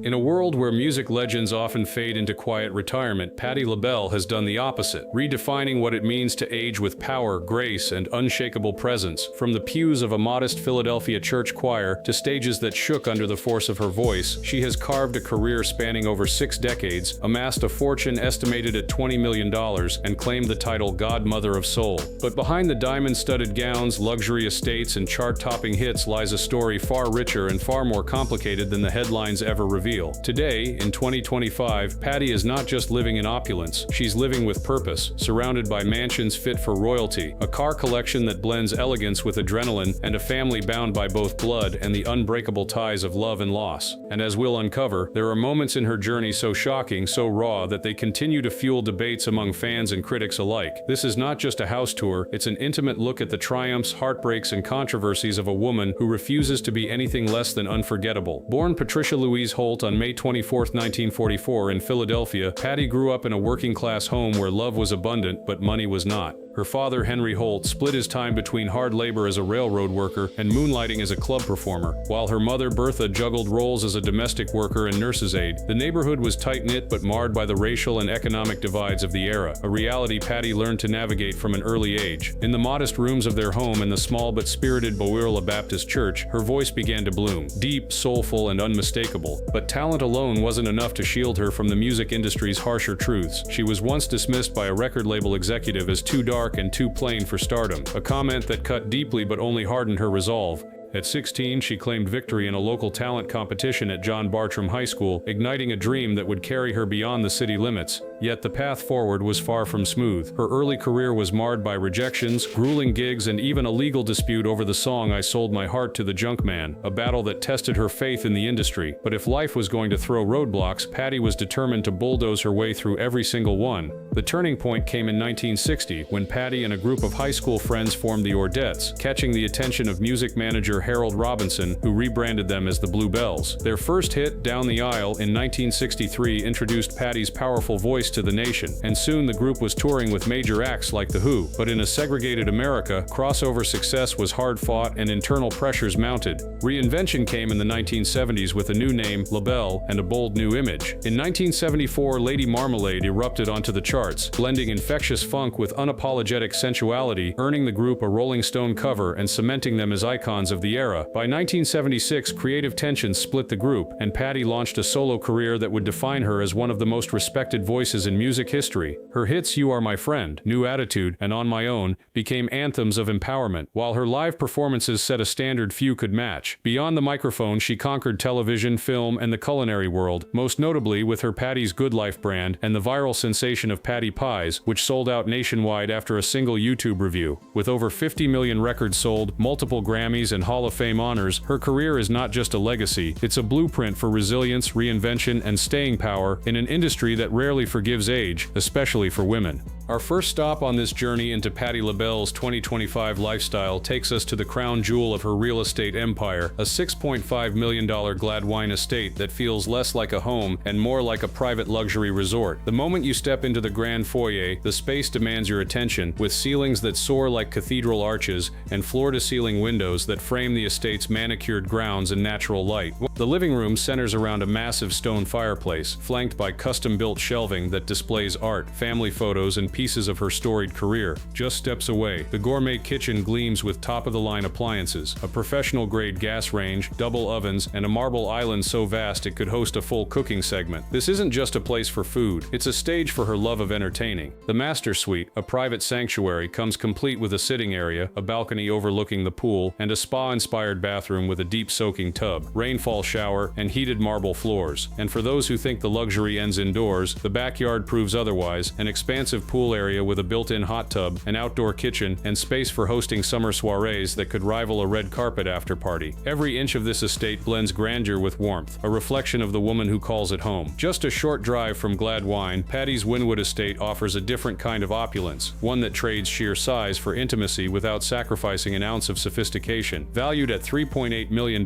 In a world where music legends often fade into quiet retirement, Patti LaBelle has done the opposite, redefining what it means to age with power, grace, and unshakable presence. From the pews of a modest Philadelphia church choir to stages that shook under the force of her voice, she has carved a career spanning over 6 decades, amassed a fortune estimated at $20 million, and claimed the title Godmother of Soul. But behind the diamond-studded gowns, luxury estates, and chart-topping hits lies a story far richer and far more complicated than the headlines ever reveal. Today, in 2025, Patti is not just living in opulence, she's living with purpose, surrounded by mansions fit for royalty, a car collection that blends elegance with adrenaline, and a family bound by both blood and the unbreakable ties of love and loss. And as we'll uncover, there are moments in her journey so shocking, so raw, that they continue to fuel debates among fans and critics alike. This is not just a house tour, it's an intimate look at the triumphs, heartbreaks, and controversies of a woman who refuses to be anything less than unforgettable. Born Patricia Louise Holt on May 24, 1944 in Philadelphia, Patti grew up in a working-class home where love was abundant but money was not. Her father, Henry Holt, split his time between hard labor as a railroad worker and moonlighting as a club performer, while her mother, Bertha, juggled roles as a domestic worker and nurse's aide. The neighborhood was tight-knit but marred by the racial and economic divides of the era, a reality Patti learned to navigate from an early age. In the modest rooms of their home in the small but spirited Beulah Baptist Church, her voice began to bloom, deep, soulful, and unmistakable. But talent alone wasn't enough to shield her from the music industry's harsher truths. She was once dismissed by a record label executive as too dark and too plain for stardom, a comment that cut deeply but only hardened her resolve. At 16, she claimed victory in a local talent competition at John Bartram High School, igniting a dream that would carry her beyond the city limits. Yet the path forward was far from smooth. Her early career was marred by rejections, grueling gigs, and even a legal dispute over the song I Sold My Heart to the Junk Man, a battle that tested her faith in the industry. But if life was going to throw roadblocks, Patti was determined to bulldoze her way through every single one. The turning point came in 1960, when Patti and a group of high school friends formed the Ordettes, catching the attention of music manager Harold Robinson, who rebranded them as the Bluebells. Their first hit, Down the Aisle, in 1963 introduced Patti's powerful voice to the nation, and soon the group was touring with major acts like The Who. But in a segregated America, crossover success was hard-fought and internal pressures mounted. Reinvention came in the 1970s with a new name, LaBelle, and a bold new image. In 1974, Lady Marmalade erupted onto the charts, blending infectious funk with unapologetic sensuality, earning the group a Rolling Stone cover and cementing them as icons of the era. By 1976, creative tensions split the group, and Patti launched a solo career that would define her as one of the most respected voices in music history. Her hits You Are My Friend, New Attitude, and On My Own became anthems of empowerment, while her live performances set a standard few could match. Beyond the microphone, she conquered television, film, and the culinary world, most notably with her Patti's Good Life brand and the viral sensation of Patti Pies, which sold out nationwide after a single YouTube review. With over 50 million records sold, multiple Grammys, and Hall of Fame honors, her career is not just a legacy, it's a blueprint for resilience, reinvention, and staying power in an industry that rarely forgives age, especially for women. Our first stop on this journey into Patti LaBelle's 2025 lifestyle takes us to the crown jewel of her real estate empire, a $6.5 million Gladwine estate that feels less like a home and more like a private luxury resort. The moment you step into the grand foyer, the space demands your attention, with ceilings that soar like cathedral arches and floor-to-ceiling windows that frame the estate's manicured grounds and natural light. The living room centers around a massive stone fireplace, flanked by custom-built shelving that displays art, family photos, and pieces of her storied career. Just steps away, the gourmet kitchen gleams with top-of-the-line appliances, a professional-grade gas range, double ovens, and a marble island so vast it could host a full cooking segment. This isn't just a place for food, it's a stage for her love of entertaining. The master suite, a private sanctuary, comes complete with a sitting area, a balcony overlooking the pool, and a spa-inspired bathroom with a deep soaking tub, rainfall shower, and heated marble floors. And for those who think the luxury ends indoors, the backyard proves otherwise, an expansive pool area with a built-in hot tub, an outdoor kitchen, and space for hosting summer soirees that could rival a red carpet after party. Every inch of this estate blends grandeur with warmth, a reflection of the woman who calls it home. Just a short drive from Gladwine, Patti's Wynwood estate offers a different kind of opulence, one that trades sheer size for intimacy without sacrificing an ounce of sophistication. Valued at $3.8 million,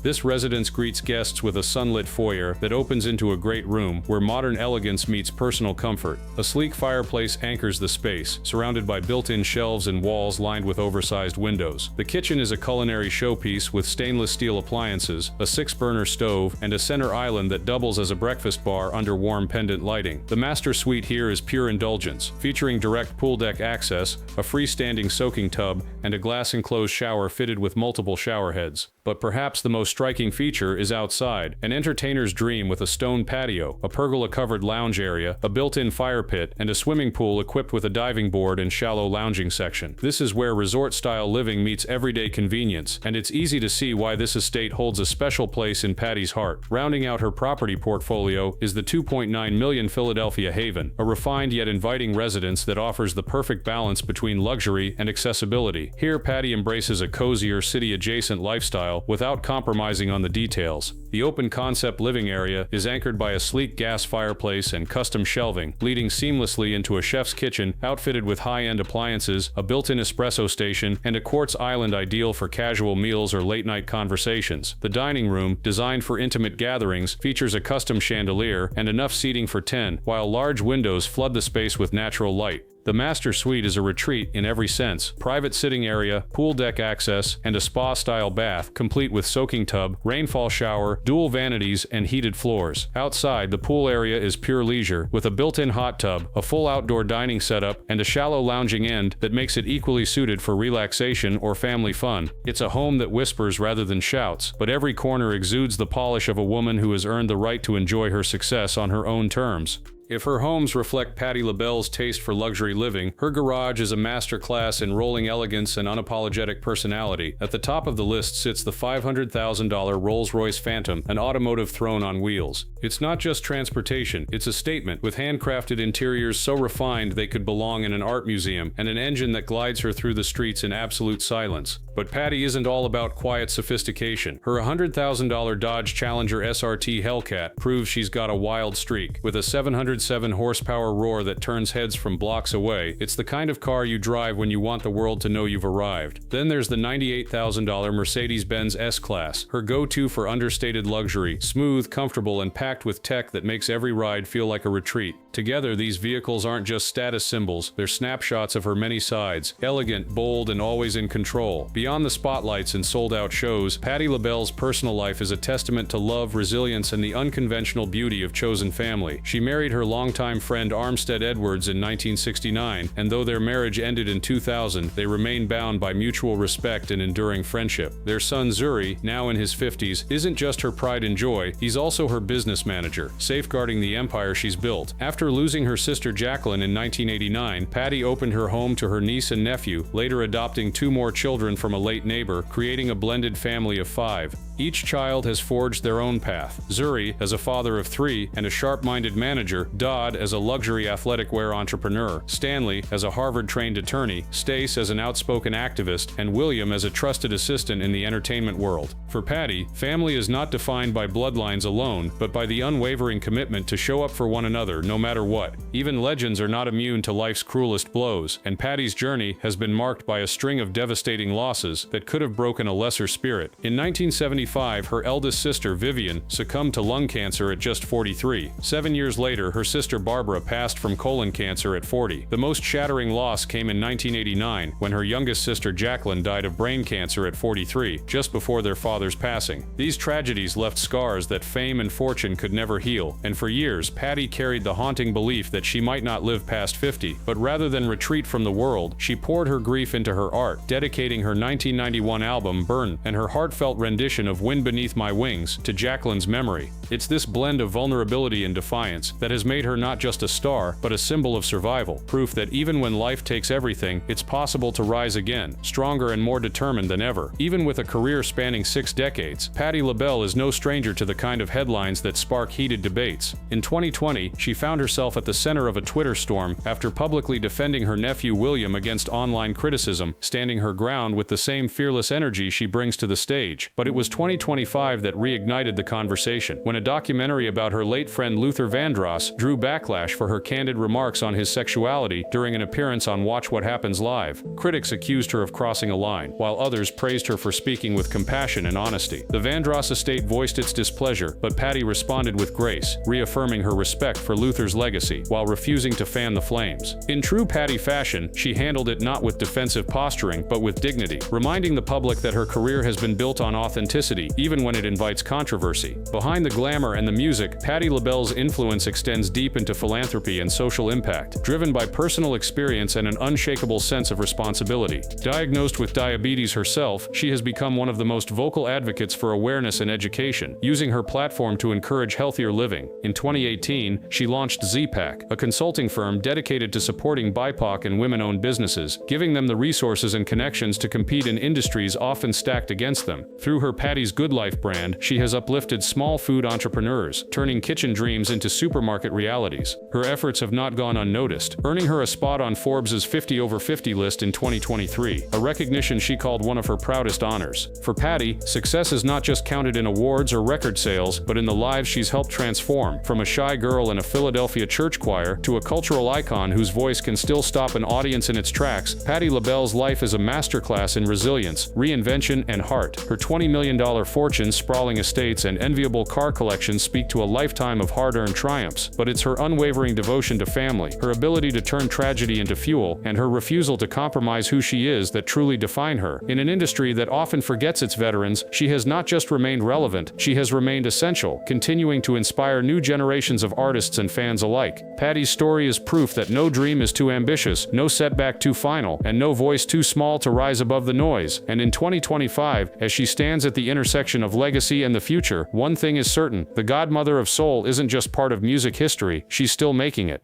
this residence greets guests with a sunlit foyer that opens into a great room where modern elegance meets personal comfort. A sleek fireplace anchors the space, surrounded by built-in shelves and walls lined with oversized windows. The kitchen is a culinary showpiece with stainless steel appliances, a 6-burner stove, and a center island that doubles as a breakfast bar under warm pendant lighting. The master suite here is pure indulgence, featuring direct pool deck access, a freestanding soaking tub, and a glass-enclosed shower fitted with multiple shower heads. But perhaps the most striking feature is outside, an entertainer's dream with a stone patio, a pergola-covered lounge area, a built-in fire pit, and a swimming pool equipped with a diving board and shallow lounging section. This is where resort-style living meets everyday convenience, and it's easy to see why this estate holds a special place in Patti's heart. Rounding out her property portfolio is the $2.9 million Philadelphia Haven, a refined yet inviting residence that offers the perfect balance between luxury and accessibility. Here, Patti embraces a cozier, city-adjacent lifestyle without compromising on the details. The open-concept living area is anchored by a sleek gas fireplace and custom shelving, leading seamlessly into a chef's kitchen outfitted with high-end appliances, a built-in espresso station, and a quartz island ideal for casual meals or late-night conversations. The dining room, designed for intimate gatherings, features a custom chandelier and enough seating for 10, while large windows flood the space with natural light. The master suite is a retreat in every sense. Private sitting area, pool deck access, and a spa-style bath, complete with soaking tub, rainfall shower, dual vanities, and heated floors. Outside, the pool area is pure leisure, with a built-in hot tub, a full outdoor dining setup, and a shallow lounging end that makes it equally suited for relaxation or family fun. It's a home that whispers rather than shouts, but every corner exudes the polish of a woman who has earned the right to enjoy her success on her own terms. If her homes reflect Patti LaBelle's taste for luxury living, her garage is a masterclass in rolling elegance and unapologetic personality. At the top of the list sits the $500,000 Rolls-Royce Phantom, an automotive throne on wheels. It's not just transportation, it's a statement, with handcrafted interiors so refined they could belong in an art museum, and an engine that glides her through the streets in absolute silence. But Patti isn't all about quiet sophistication. Her $100,000 Dodge Challenger SRT Hellcat proves she's got a wild streak. With a 707 horsepower roar that turns heads from blocks away, it's the kind of car you drive when you want the world to know you've arrived. Then there's the $98,000 Mercedes-Benz S-Class, her go-to for understated luxury, smooth, comfortable, and packed with tech that makes every ride feel like a retreat. Together, these vehicles aren't just status symbols, they're snapshots of her many sides, elegant, bold, and always in control. Beyond the spotlights and sold-out shows, Patti LaBelle's personal life is a testament to love, resilience, and the unconventional beauty of chosen family. She married her longtime friend Armstead Edwards in 1969, and though their marriage ended in 2000, they remain bound by mutual respect and enduring friendship. Their son Zuri, now in his 50s, isn't just her pride and joy, he's also her business manager, safeguarding the empire she's built. After losing her sister Jacqueline in 1989, Patti opened her home to her niece and nephew, later adopting 2 more children from a late neighbor, creating a blended family of 5. Each child has forged their own path. Zuri as a father of 3 and a sharp-minded manager, Dodd as a luxury athletic wear entrepreneur, Stanley as a Harvard-trained attorney, Stace as an outspoken activist, and William as a trusted assistant in the entertainment world. For Patti, family is not defined by bloodlines alone, but by the unwavering commitment to show up for one another no matter what. Even legends are not immune to life's cruelest blows, and Patti's journey has been marked by a string of devastating losses that could have broken a lesser spirit. In 1975, her eldest sister, Vivian, succumbed to lung cancer at just 43. 7 years later, her sister Barbara passed from colon cancer at 40. The most shattering loss came in 1989, when her youngest sister Jacqueline died of brain cancer at 43, just before their father's passing. These tragedies left scars that fame and fortune could never heal, and for years, Patti carried the haunting belief that she might not live past 50. But rather than retreat from the world, she poured her grief into her art, dedicating her 1991 album, Burn, and her heartfelt rendition of Wind Beneath My Wings to Jacqueline's memory. It's this blend of vulnerability and defiance that has made her not just a star, but a symbol of survival, proof that even when life takes everything, it's possible to rise again, stronger and more determined than ever. Even with a career spanning 6 decades, Patti LaBelle is no stranger to the kind of headlines that spark heated debates. In 2020, she found herself at the center of a Twitter storm after publicly defending her nephew William against online criticism, standing her ground with the same fearless energy she brings to the stage. But it was 2025 that reignited the conversation, when a documentary about her late friend Luther Vandross drew backlash for her candid remarks on his sexuality during an appearance on Watch What Happens Live. Critics accused her of crossing a line, while others praised her for speaking with compassion and honesty. The Vandross estate voiced its displeasure, but Patti responded with grace, reaffirming her respect for Luther's legacy, while refusing to fan the flames. In true Patti fashion, she handled it not with defensive posturing, but with dignity, reminding the public that her career has been built on authenticity, even when it invites controversy. Behind the glamour and the music, Patti LaBelle's influence extends deep into philanthropy and social impact, driven by personal experience and an unshakable sense of responsibility. Diagnosed with diabetes herself, she has become one of the most vocal advocates for awareness and education, using her platform to encourage healthier living. In 2018, she launched ZPAC, a consulting firm dedicated to supporting BIPOC and women-owned businesses, giving them the resources and connections to compete in industries often stacked against them. Through her Patti's Good Life brand, she has uplifted small food entrepreneurs, turning kitchen dreams into supermarket realities. Her efforts have not gone unnoticed, earning her a spot on Forbes' 50 Over 50 list in 2023, a recognition she called one of her proudest honors. For Patti, success is not just counted in awards or record sales, but in the lives she's helped transform, from a shy girl in a Philadelphia church choir to a cultural icon whose voice can still stop an audience in its tracks. Patti LaBelle's life is a masterclass in resilience, reinvention, and heart. Her $20 million fortune, sprawling estates, and enviable car collection speak to a lifetime of hard-earned triumphs, but it's her unwavering devotion to family, her ability to turn tragedy into fuel, and her refusal to compromise who she is that truly define her. In an industry that often forgets its veterans, she has not just remained relevant, she has remained essential, continuing to inspire new generations of artists and fans alike. Patti's story is proof that no dream is too ambitious, no setback too final, and no voice too small to rise above the noise. And in 2025, as she stands at the intersection of legacy and the future, one thing is certain: the godmother of soul isn't just part of music history, she's still making it.